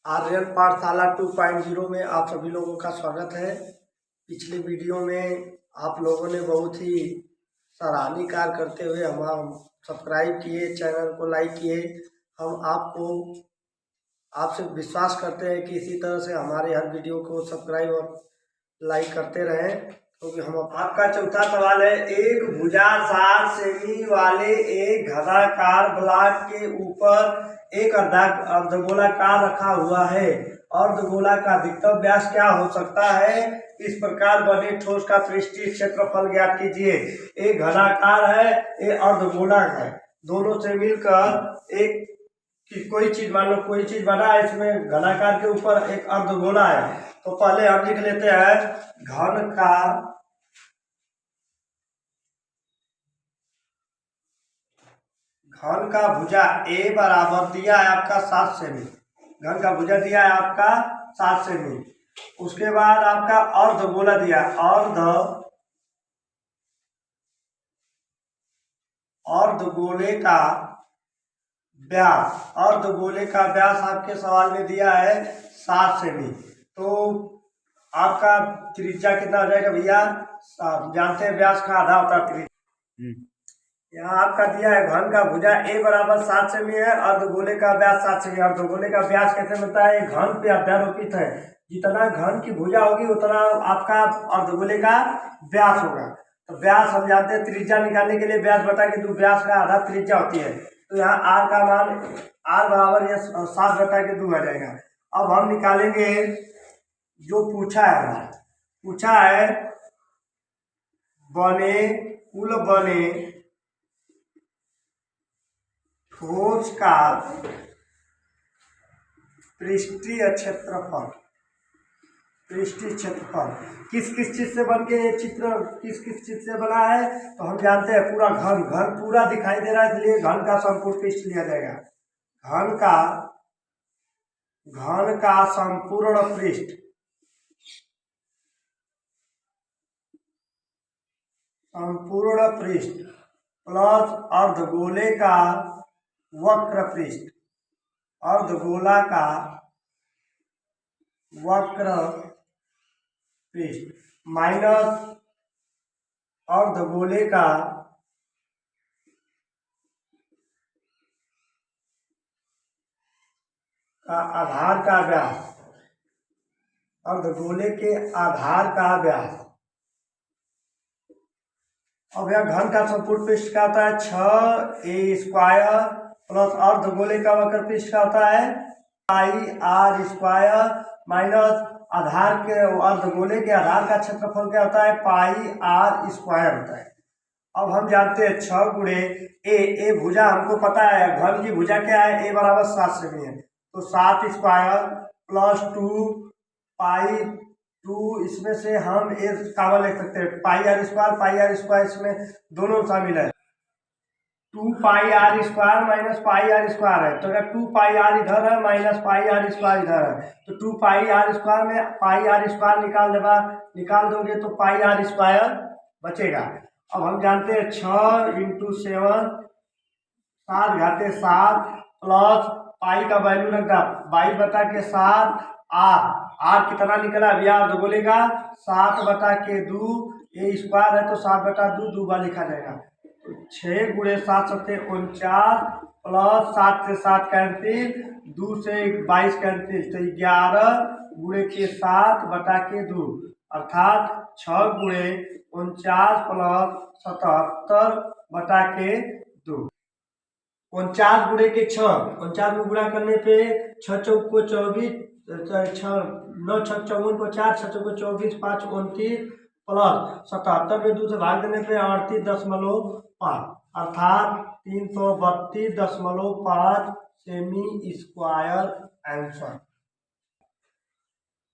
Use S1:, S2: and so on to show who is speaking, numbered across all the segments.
S1: आर्यन पाठशाला 2.0 में आप सभी लोगों का स्वागत है। पिछले वीडियो में आप लोगों ने बहुत ही सराहनीय कार्य करते हुए हम सब्सक्राइब किए, चैनल को लाइक किए। हम आपसे विश्वास करते हैं कि इसी तरह से हमारे हर वीडियो को सब्सक्राइब और लाइक करते रहें, क्योंकि हम आपका चौथा सवाल है, एक भुजा 60 सेमी वाले एक घनाकार ब्लॉक के ऊपर एक अर्धगोलाकार रखा हुआ है। अर्धगोला का अधिकतम व्यास क्या हो सकता है? इस प्रकार बने ठोस का पृष्ठीय क्षेत्रफल ज्ञात कीजिए। एक घनाकार है, एक अर्धगोला है, दोनों से मिलकर एक कोई चीज, मान लो कोई चीज बना है, इसमें घनाकार के ऊपर एक अर्धगोला है। तो पहले हम लिख लेते हैं घन का भुजा ए बराबर दिया है आपका 7 सेमी। घन का भुजा दिया है आपका 7 सेमी। उसके बाद आपका अर्धगोला दिया, अर्धगोले का व्यास, अर्धगोले का व्यास आपके सवाल में दिया है 7 सेमी। तो आपका त्रिज्या कितना हो जाएगा भैया? जानते हैं व्यास का आधा होता है त्रिज्या। यहाँ आपका दिया है घन का भुजा ए बराबर 7 सेमी है, अर्धगोले का व्यास 7 सेमी। अर्धगोले का व्यास कैसे मिलता है? घन पे अध्यारोपित है, जितना घन की भुजा होगी उतना आपका अर्धगोले का व्यास होगा। तो व्यास हम जानते हैं, त्रिज्या निकालने के लिए व्यास बटा के 2, व्यास का आधा त्रिज्या होती है। तो यहाँ आर का मान आर बराबर यह 7 बटा के 2 आ जाएगा। अब हम निकालेंगे जो पूछा है कुल बने ठोस का पृष्ठीय क्षेत्रफल। किस किस चीज से बन के ये चित्र किस चीज से बना है? तो हम जानते हैं पूरा घन पूरा दिखाई दे रहा है, इसलिए घन का संपूर्ण पृष्ठ लिया जाएगा। घन का संपूर्ण पृष्ठ प्लस अर्धगोले का वक्र पृष्ठ, अर्धगोला का वक्र पृष्ठ माइनस अर्धगोले का आधार का व्यास, अर्धगोले के आधार का व्यास। अब यह घन का संपूर्ण पृष्ठ का होता है 6a² प्लस अर्धगोले का वक्र पृष्ठ का होता है πr² माइनस आधार के अर्धगोले के आधार का क्षेत्रफल क्या होता है? πr² होता है। अब हम जानते हैं 6 गुणे ए भुजा हमको पता है, घन की भुजा क्या है? ए बराबर 7 सेमी है, तो 7² प्लस 2 π2, इसमें से हम ए कामन लिख सकते हैं, πr² इसमें दोनों शामिल है। 2πr² माइनस πr² है, तो अगर 2πr इधर है माइनस πr² इधर है, तो 2πr² में πr² निकाल दोगे तो πr² बचेगा। अब हम जानते हैं 6 × 7 7 घाते 7 प्लस पाई का वैल्यू लगता 22 बटा के 7 आर कितना निकला भैया? अर्धगोले का 7 बटा के 2, ये स्क्वायर है तो 7 बटा 2 2 बार लिखा जाएगा। 6 गुणे 7 सत्ते 49 प्लस 7 से 7 कैंसिल, 2 से 22 कैंसिल, तो 11 गुणे के 7 बटा के 2, अर्थात 6 गुणे 49 प्लस 77 बटा के 2। 49 गुणे के 6, 49 में गुणा करने पे 6 चौक को 24, 9 6 54 को 4, 6 चौक को 24, 5 29 प्लस 77 में 2 से भाग देने पे 38.5, अर्थात 332.5 सेमी स्क्वायर आंसर।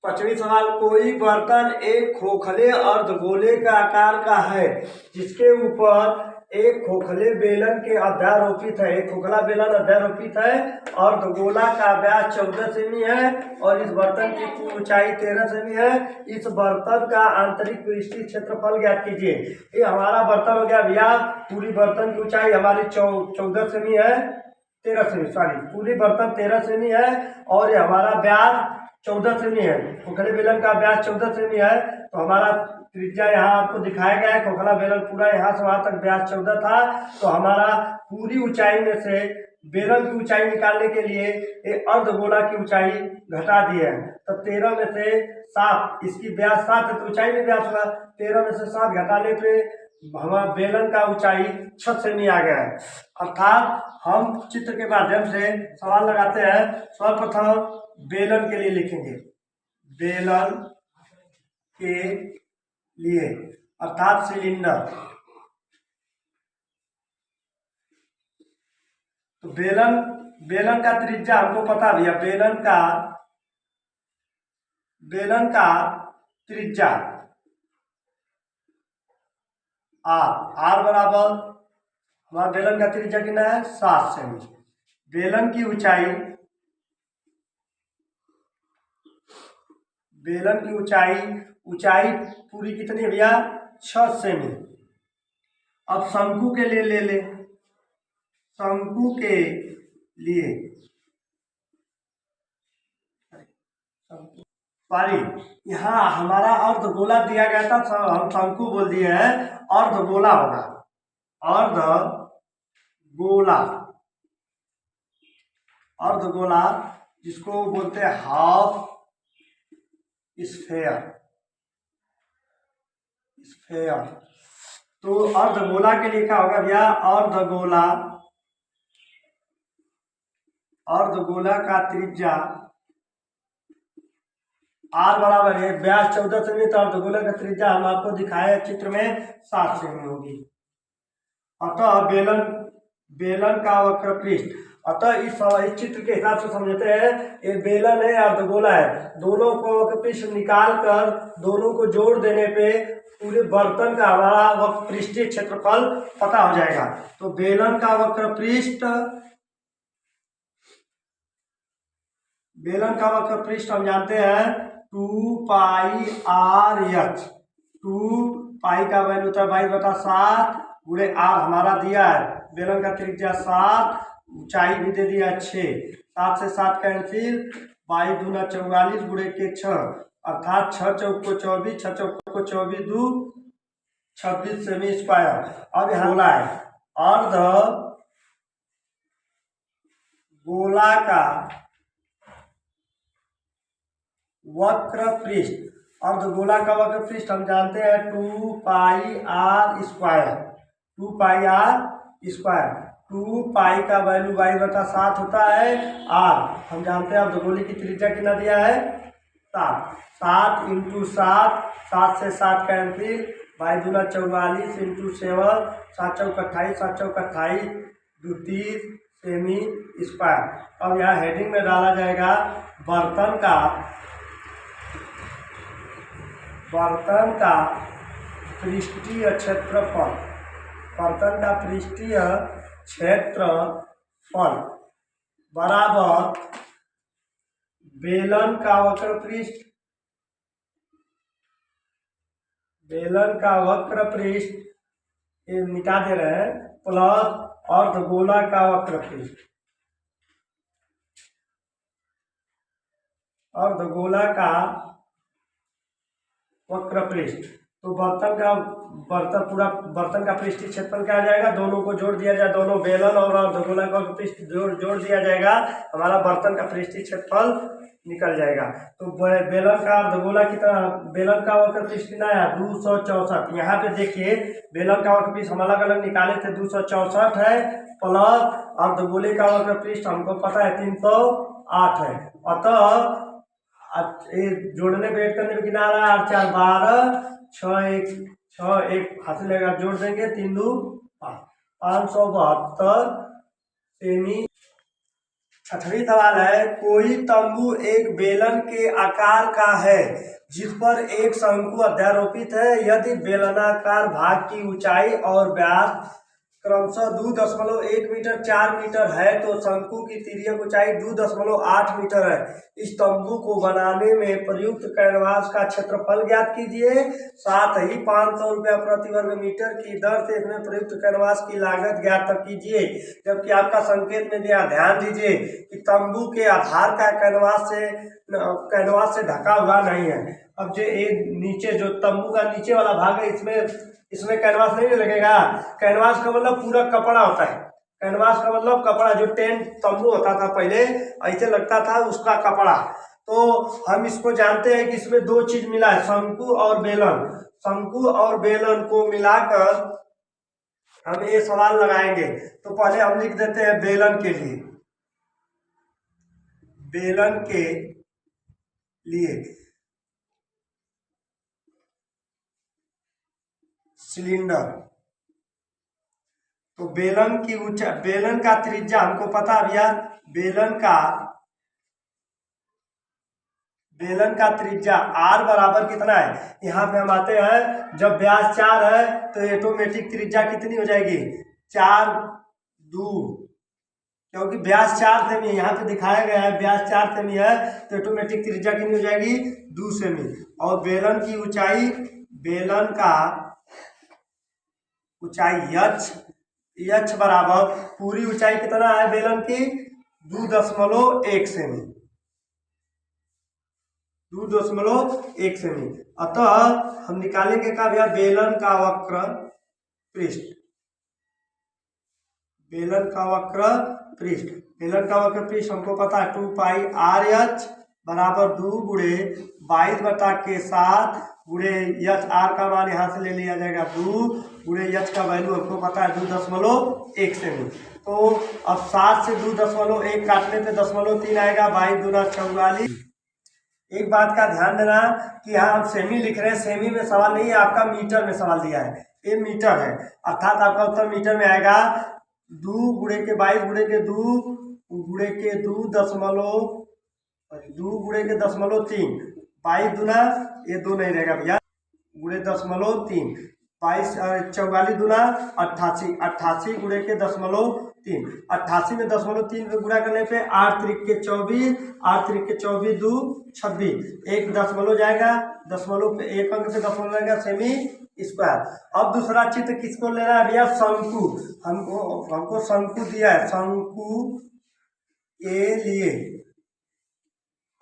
S1: 5वां सवाल, कोई बर्तन एक खोखले अर्धगोले का आकार का है जिसके ऊपर एक खोखले बेलन के अध्यारोपित है, एक खोखला बेलन अध्यारोपित है, अर्धगोला का व्यास 14 सेमी है और इस बर्तन की कुल ऊंचाई 13 सेमी है। इस बर्तन का आंतरिक पृष्ठीय क्षेत्रफल ज्ञात कीजिए। ये हमारा बर्तन हो गया भैया, पूरी बर्तन की ऊंचाई हमारी 14 सेमी है। 13 सेमी, सॉरी पूरी बर्तन 13 सेमी है और ये हमारा व्यास 14 सेमी है। खोखले बेलन का व्यास 14 सेमी है, तो हमारा त्रिज्या यहाँ आपको दिखाया गया है। खोखला बेलन पूरा यहाँ से वहाँ तक व्यास 14 था, तो हमारा पूरी ऊंचाई में से बेलन की ऊंचाई निकालने के लिए एक अर्धगोला की ऊंचाई घटा दी है। तो 13 में से 7, इसकी व्यास 7 है तो ऊंचाई में व्यास हुआ, 13 में से 7 घटाने पे हमारा बेलन का ऊंचाई 6 सेमी आ गया है। अर्थात हम चित्र के माध्यम से सवाल लगाते हैं। सर्वप्रथम बेलन के लिए लिखेंगे, बेलन के लिए अर्थात सिलेंडर। तो बेलन का त्रिज्या हमको पता भैया, बेलन का त्रिज्या आर बराबर हमारा बेलन का त्रिज्या कितना है 7 सेमी। बेलन की ऊंचाई पूरी कितनी है भैया 6 सेमी। अब शंकु के लिए ले ले, शंकु के लिए सॉरी यहाँ हमारा अर्धगोला दिया गया था, हम शंकु बोल दिए हैं, अर्धगोला होगा, अर्धगोला जिसको बोलते हैं हाफ स्फेयर। तो अर्धगोला के लिए क्या होगा भैया, अर्धगोला का त्रिज्या आर बराबर है व्यास 14 सेमी, तो अर्धगोला का त्रिज्या हम आपको दिखाए चित्र में 7 सेमी होगी। अतः बेलन का वक्र पृष्ठ, अतः इस चित्र के हिसाब से समझते हैं ये बेलन है अर्धगोला है, दोनों को वक्र पृष्ठ निकाल कर दोनों को जोड़ देने पे पूरे बर्तन का हमारा वक्र पृष्ठीय क्षेत्रफल पता हो जाएगा। तो बेलन का वक्र पृष्ठ हम जानते हैं 2 पाई आर एच। 2 पाई का वैल्यू था 22/7 गुणे आर हमारा दिया है, बेलन का त्रिज्या 7, ऊंचाई भी दे दिया 6, 7 से 7 कैंसिल, 22 दूना 44 गुणे के 6, अर्थात 6 चौक को 24, 6 चौक को 24 2 26 सेमी स्क्वायर। अब यहाँ बोला है अर्ध गोला का वक्र पृष्ठ, अर्धगोला का वक्र पृष्ठ हम जानते हैं 2 पाई आर स्क्वायर। 2 पाई का वैल्यू 22/7 होता है, आर हम जानते हैं अर्धगोले की त्रिज्या कितना दिया है 7, 7 × 7, 7 से 7 कैंसिल, 22 दूना 44 × 7, 7 चौक 28, 7 चौक 28 32 सेमी स्क्वायर। अब यहाँ हेडिंग में डाला जाएगा बर्तन का पृष्ठीय क्षेत्रफल, बर्तन का पृष्ठीय क्षेत्रफल बराबर बेलन का वक्र पृष्ठ ये मिटा दे रहे हैं, प्लस अर्धगोला का वक्र पृष्ठ, अर्धगोला का वक्र पृष्ठ। तो बर्तन का पृष्ठीय क्षेत्रफल क्या आ जाएगा, दोनों को जोड़ दिया जाए, दोनों बेलन और अर्धगोला का पृष्ठ जोड़ दिया जाएगा, हमारा बर्तन का पृष्ठीय क्षेत्रफल निकल जाएगा। तो बेलन का अर्धगोला की तरह बेलन का वक्र पृष्ठ कितना है 264। यहाँ पे देखिए बेलन का वक्र पृष्ठ हम अलग अलग निकाले थे 264 है, प्लस अर्धगोले का वक्र पृष्ठ हमको पता है 308 है। अतः जोड़ने पे ऐड करने में कितना आ रहा है 8 4 12 6 1 हाथ लेगा, जोड़ देंगे 3 2 572 सेमी। 6वां सवाल है कोई तंबू एक बेलन के आकार का है जिस पर एक शंकु अध्यारोपित है, यदि बेलनाकार भाग की ऊंचाई और व्यास क्रमशः 2.1 मीटर 4 मीटर है तो शंकु की तिर्यक ऊंचाई 2.8 मीटर है। इस तंबू को बनाने में प्रयुक्त कैनवास का क्षेत्रफल ज्ञात कीजिए, साथ ही 500 रुपया प्रति वर्ग मीटर की दर से इसमें प्रयुक्त कैनवास की लागत ज्ञात कीजिए। जबकि आपका संकेत में दिया, ध्यान दीजिए कि तंबू के आधार का कैनवास से ढका हुआ नहीं है। अब जो ये नीचे जो तंबू का नीचे वाला भाग है इसमें कैनवास नहीं लगेगा। कैनवास का मतलब पूरा कपड़ा होता है। कैनवास का मतलब कपड़ा, जो टेंट तंबू होता था पहले ऐसे लगता था, उसका कपड़ा। तो हम इसको जानते हैं कि इसमें दो चीज मिला है, शंकु और बेलन। शंकु और बेलन को मिलाकर हम ये सवाल लगाएंगे। तो पहले हम लिख देते हैं बेलन के लिए, बेलन के लिए सिलेंडर। तो बेलन की ऊंचाई, बेलन का त्रिज्या हमको पता भैया, बेलन का त्रिज्या r बराबर कितना है। यहाँ पे हम आते हैं, जब व्यास 4 है तो ऑटोमेटिक त्रिज्या कितनी हो जाएगी, 4 2, क्योंकि व्यास 4 सेमी यहाँ पे दिखाया गया है, व्यास 4 सेमी है तो ऑटोमेटिक त्रिज्या कितनी हो जाएगी, 2 सेमी। और बेलन की ऊंचाई, बेलन का ऊंचाई h बराबर पूरी ऊंचाई कितना है बेलन की, 2.1 सेमी, 2.1 सेमी। अतः हम निकालेंगे का भैया बेलन का वक्र पृष्ठ, बेलन का वक्र पृष्ठ हमको पता है 2 पाई RH बराबर 2 गुणे 22/7 गुणे h, r का मान यहाँ से ले लिया जाएगा 2 गुणे h का वैल्यू हमको पता है 2.1 सेमी। तो अब 7 से 2.1 काटने पे 0.3 आएगा, 22 दूना 44। एक बात का ध्यान देना कि यहाँ हम सेमी लिख रहे हैं, सेमी में सवाल नहीं है, आपका मीटर में सवाल दिया है, ये मीटर है, अर्थात आपका उत्तर मीटर में आएगा। 2 गुणे के 22 गुणे के 2 गुणे के 2.3, 22 दूना ये 2 नहीं रहेगा भैया, गुणे 0.3, 44 दूना 88, 88 गुणे के 0.3, 88 में 0.3 पे गुणा करने पे 8 त्रिक के 24, 8 त्रिक के 24 2 26, एक दशमलव जाएगा, दशमलव पे एक अंक पे दशमलव जाएगा, सेमी स्क्वायर। अब दूसरा चित्र किसको लेना है भैया, शंकु। हमको शंकु दिया है, शंकु के लिए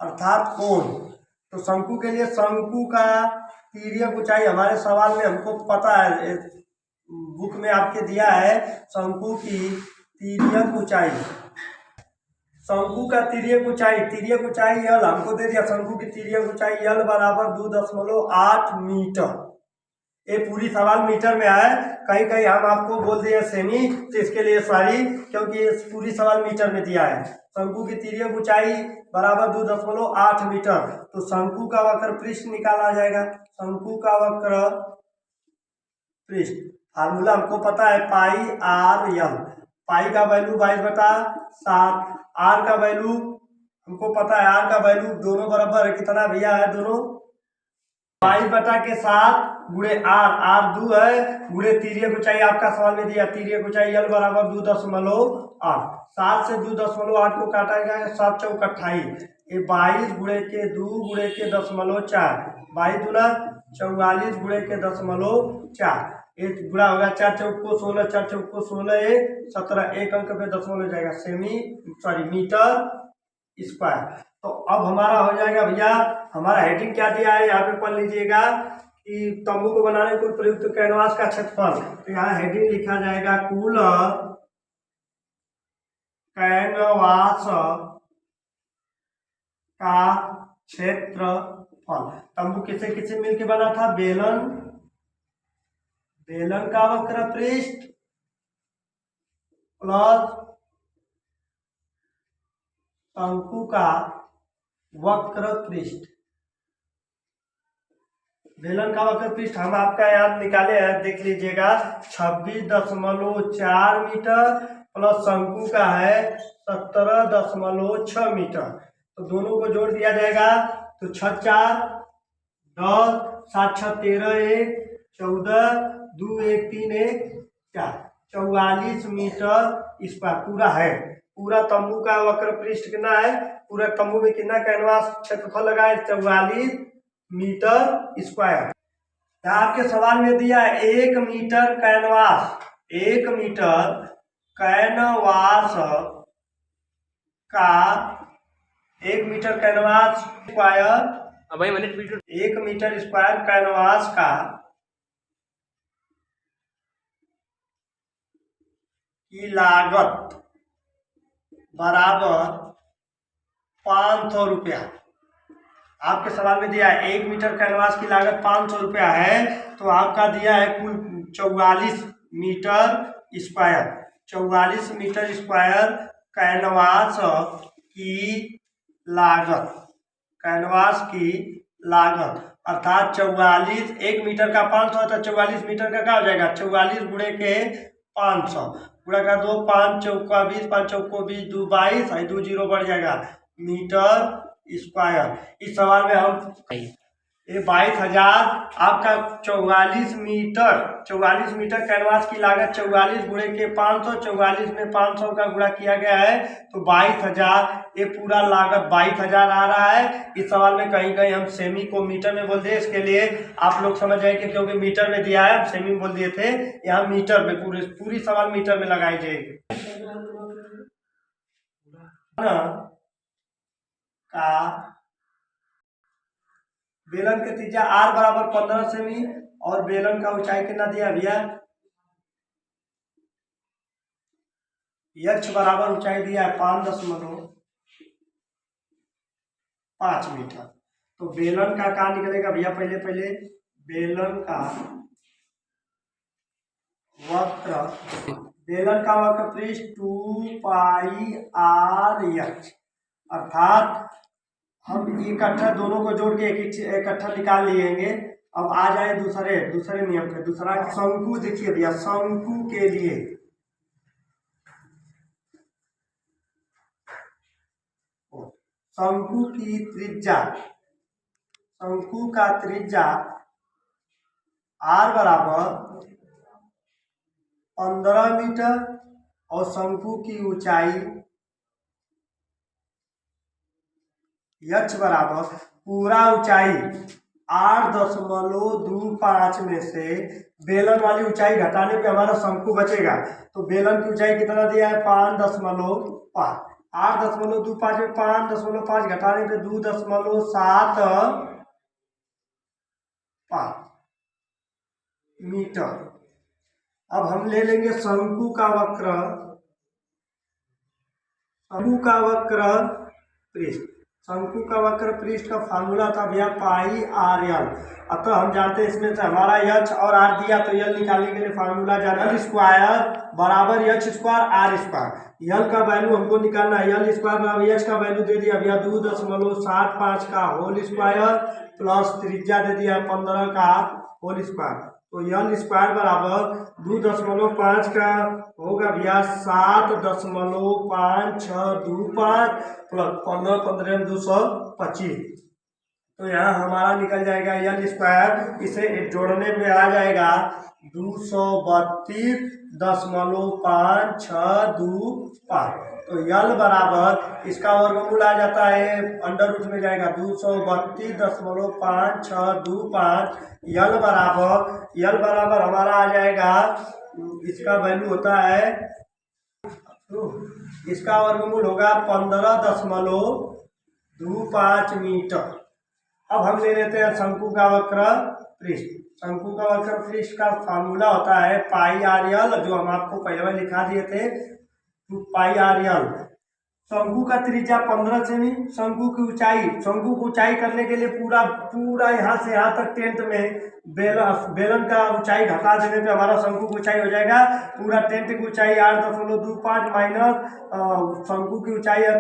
S1: अर्थात कोण। तो शंकु के लिए शंकु का तिर्यक ऊंचाई हमारे सवाल में हमको पता है, बुक में आपके दिया है शंकु की तिर्यक ऊंचाई, शंकु का तिर्यक ऊंचाई यल हमको दे दिया। शंकु की तिर्यक ऊंचाई यल बराबर 2.8 मीटर। ये पूरी सवाल मीटर में है, कहीं हम आपको बोल दिए सेमी, तो इसके लिए सॉरी, क्योंकि ये पूरी सवाल मीटर में दिया है। शंकु की तिर्यक ऊंचाई बराबर 2.8 मीटर। तो शंकु का वक्र पृष्ठ निकाला जाएगा, शंकु का वक्र पृष्ठ फार्मूला हमको पता है पाई r l। पाई का वैल्यू 22/7, r का वैल्यू हमको पता है, r का वैल्यू दोनों बराबर है, कितना भैया है दोनों, 22/7 गुणे r 2 है, गुणे तिर्यक ऊंचाई आपका सवाल में दिया, तिर्यक ऊंचाई l बराबर 2.8। 7 से 2.8 को काटा जाएगा, 7 चौक 28, ये 22 गुणे के 2 गुणे के 0.4, 22 दूना 44 गुणे के 0.4, एक गुणा होगा 4 चौक को 16, 4 चौक को 16, 17, एक अंक पे दशमलव जाएगा, मीटर स्क्वायर। तो अब हमारा हो जाएगा भैया, हमारा हेडिंग क्या दिया है यहाँ पे पढ़ लीजिएगा कि तंबू को बनाने को प्रयुक्त कैनवास का क्षेत्रफल। तो यहाँ हेडिंग लिखा जाएगा कुल कैनवास का क्षेत्रफल। तंबू किसे किसे मिलके बना था, बेलन का वक्र पृष्ठ प्लस शंकु का वक्र पृष्ठ। बेलन का वक्र पृष्ठ हम आपका याद निकाले हैं, देख लीजिएगा 26.4 मीटर प्लस शंकु का है 17.6 मीटर। तो दोनों को जोड़ दिया जाएगा, तो 6 4 10, 7 6 13, 1 14, 2 1 3 1 4, 44 मीटर स्क्वायर पूरा है। पूरा तंबू का वक्र पृष्ठ कितना है, पूरा तंबू में कितना कैनवास क्षेत्रफल लगा है, 44 मीटर स्क्वायर। आपके सवाल में दिया है 1 मीटर कैनवास, 1 मीटर कैनवास का 1 metre canvas square, 1 metre square canvas का की लागत बराबर 500 रुपया। आपके सवाल में दिया है 1 मीटर कैनवास की लागत 500 रुपया है, तो आपका दिया है कुल 44 metre square, 44 metre square canvas की लागत, कैनवास की लागत अर्थात 44, 1 मीटर का 500 है तो 44 मीटर का क्या हो जाएगा, 44 गुणे के 500 गुणा का 2, 5 चौका 20, 5 चौको 20, 2 22, 2 जीरो बढ़ जाएगा मीटर स्क्वायर। इस सवाल में हम ये 22,000 आपका 44 मीटर कैनवास की लागत 44 गुणे के 500, 44 में 500 का गुणा किया गया है तो 22,000, ये पूरा लागत 22,000 आ रहा है। इस सवाल में कहीं कहीं हम सेमी को मीटर में बोल दिए, इसके लिए आप लोग समझ जाए कि क्योंकि मीटर में दिया है, हम सेमी बोल दिए थे, यहाँ मीटर में पूरी सवाल मीटर में लगाई जाएगी। का बेलन के त्रिज्या r बराबर 15 सेमी और बेलन का ऊंचाई कितना दिया भैया, h बराबर ऊंचाई दिया है 5.5 मीटर। तो बेलन का कहाँ निकलेगा भैया, पहले बेलन का वक्र पृष्ठ 2 पाई r h, अर्थात हम इकट्ठा दोनों को जोड़ के इकट्ठा निकाल लेंगे। अब आ जाए दूसरे नियम पे, दूसरा शंकु देखिए भैया, शंकु के लिए शंकु की त्रिज्या, शंकु का त्रिज्या r बराबर 15 मीटर और शंकु की ऊंचाई h बराबर पूरा ऊंचाई 8.25 में से बेलन वाली ऊंचाई घटाने पे हमारा शंकु बचेगा। तो बेलन की ऊंचाई कितना दिया है 5.5, 8.25 में 5.5 घटाने पे 2.75 मीटर। अब हम ले लेंगे शंकु का वक्र पृष्ठ, शंकु का वक्र पृष्ठ का फार्मूला था भैया पाई आर एल। अतः हम जानते हैं इसमें से हमारा एच और आर दिया, तो एल निकालने के लिए फार्मूला जाना, एल स्क्वायर बराबर H square R square. L का वैल्यू हमको निकालना है, एल स्क्वायर बराबर एच का वैल्यू दे दिया भैया 2.75 का होल स्क्वायर प्लस त्रिज्या दे दिया 15 का होल स्क्वायर। तो एल स्क्वायर बराबर 2.5 का होगा भैया 7.5625 प्लस 15, 15 225। तो यहाँ हमारा निकल जाएगा एल स्क्वायर, इसे जोड़ने पे आ जाएगा 232.5625। तो यल बराबर इसका वर्गमूल आ जाता है, अंडर रूट में जाएगा 232.5625। यल बराबर हमारा आ जाएगा, इसका वैल्यू होता है, तो इसका वर्गमूल होगा 15.25 मीटर। अब हम ले लेते हैं शंकु का वक्र पृष्ठ। शंकु का वक्र पृष्ठ का फार्मूला होता है पाई आर एल, जो हम आपको पहले लिखा दिए थे, 2 पाई आर एल। शंकु का त्रिज्या 15 सेमी, शंकु की ऊंचाई करने के लिए पूरा यहाँ से यहाँ तक टेंट में बेलन का ऊंचाई घटा देने पे हमारा शंकु की ऊंचाई हो जाएगा। पूरा टेंट की ऊंचाई 8.25 माइनस शंकु की ऊंचाई है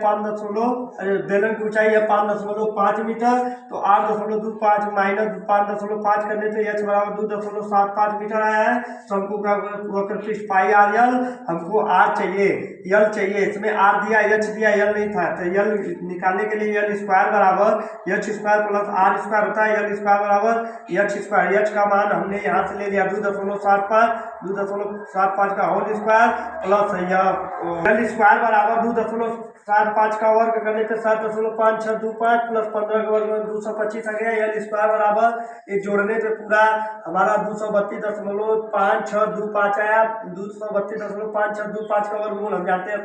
S1: बेलन की ऊंचाई है 5.5 मीटर। तो 8.25 माइनस 5.5 करने पे एच बराबर 2.75 मीटर आया है। शंकु का वक्र पृष्ठ पाई आर एल, हमको आर चाहिए, एल चाहिए, इसमें आर दिया एच दिया, एल नहीं था, तो एल निकालने के लिए एल स्क्वायर बराबर H square plus R square होता है। एल स्क्वायर बराबर एच स्क्वायर, एच का मान हमने यहाँ से ले लिया 2.75 2.75 का whole square plus L square बराबर 2.75 का वर्ग करने पे 7.5625 प्लस 15 का वर्ग 225 आ गया। यल स्क्वायर बराबर ये जोड़ने पे पूरा हमारा 232.5625 आया। 232.5625 का वर्गमूल हम जानते हैं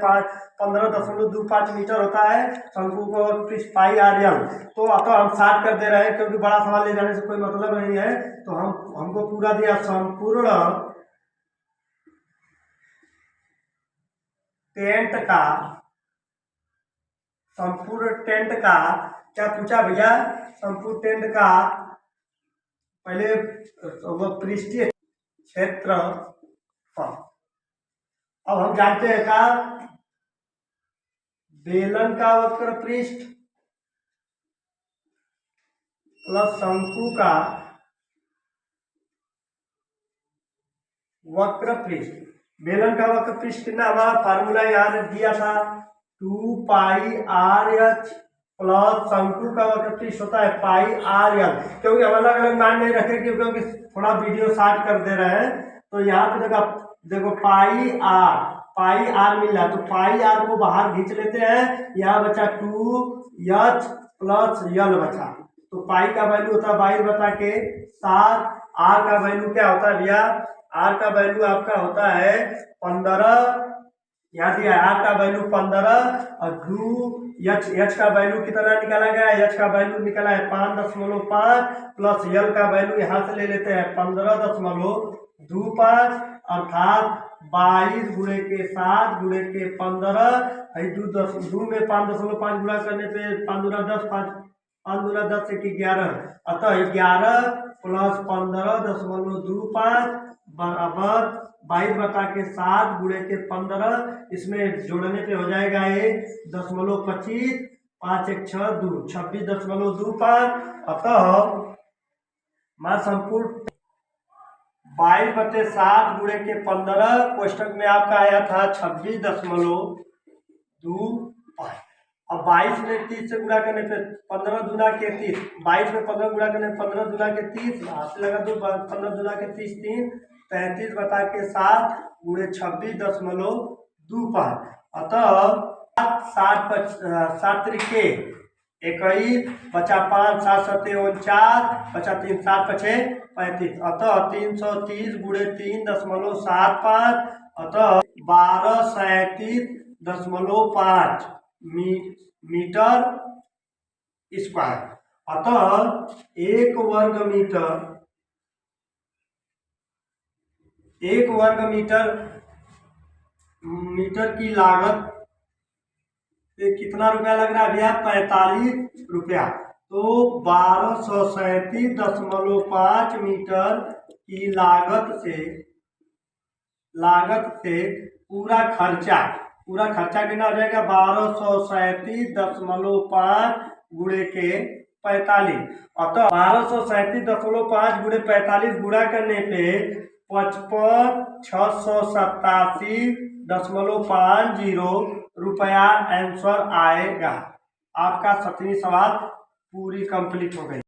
S1: 15.25 मीटर होता है। शंकु को पृष्ठ पाई आर यल। तो हम साठ कर दे रहे हैं क्योंकि बड़ा सवाल ले जाने से कोई मतलब नहीं है। तो हमको पूरा दिया संपूर्ण टेंट का क्या पूछा भैया? संपूर्ण टेंट का पहले वो पृष्ठीय क्षेत्र। अब हम जानते हैं का बेलन का वक्र पृष्ठ प्लस शंकु का वक्र पृष्ठ। बेलन का वक्र पृष्ठ कितना हमारा फार्मूला यहाँ दिया था 2 पाई आर एच प्लस शंकु का वक्र पृष्ठ होता है पाई आर एल। क्योंकि हम अलग अलग मान नहीं रखे क्योंकि थोड़ा वीडियो शार्ट कर दे रहे हैं। तो यहाँ पे देखो पाई आर मिल रहा है। तो पाई आर को बाहर खींच लेते हैं। यहाँ बचा 2h प्लस यल बचा। तो पाई का वैल्यू होता है 22/7। आर का वैल्यू क्या होता है भैया? आर का वैल्यू आपका होता है 15। यहाँ दिया है आर का वैल्यू 15 और 2h का वैल्यू कितना निकाला गया? एच का वैल्यू निकाला है 5.5 प्लस यल का वैल्यू यहाँ से ले लेते हैं 15.25 अर्थात 22 गुणे के 7 गुणे के 15 2 में 5.5 गुणा करने पे 5 गुना 10 5 गुना 10 से 11। अतः 11 प्लस 15.25 बराबर 22/7 गुणे के 15। इसमें जोड़ने पे हो जाएगा ये 0.25 5 1 6 2 26.25। अतः मैं संपूर्ण 22/7 गुणे के 15 कोष्टक में आपका आया था 26.25। अब 22 में 30 से गुणा करने पे 15 दूना के 30। 22 में 15 गुणा करने 15 दूना के 30 हाथ से लगा दो 15 दूना के 30 3 35/7 गुणे 26.25। अतः 7 त्रिके 21 बचा 5 7 7 49 बचा 3 7 5 35। अतः 330 गुणे 3.75 अतः 1237.5 मीटर स्क्वायर। अतः 1 वर्ग मीटर की लागत कितना रुपया लग रहा है भैया? 45 रुपया। तो 1237.5 मीटर की लागत से पूरा खर्चा कितना हो जाएगा? 1237.5 गुणे के 45। अतः 1237.5 गुणे 45 गुणा करने पे 55,687.50 रुपया आंसर आएगा। आपका 7वीं सवाल पूरी कंप्लीट हो गई।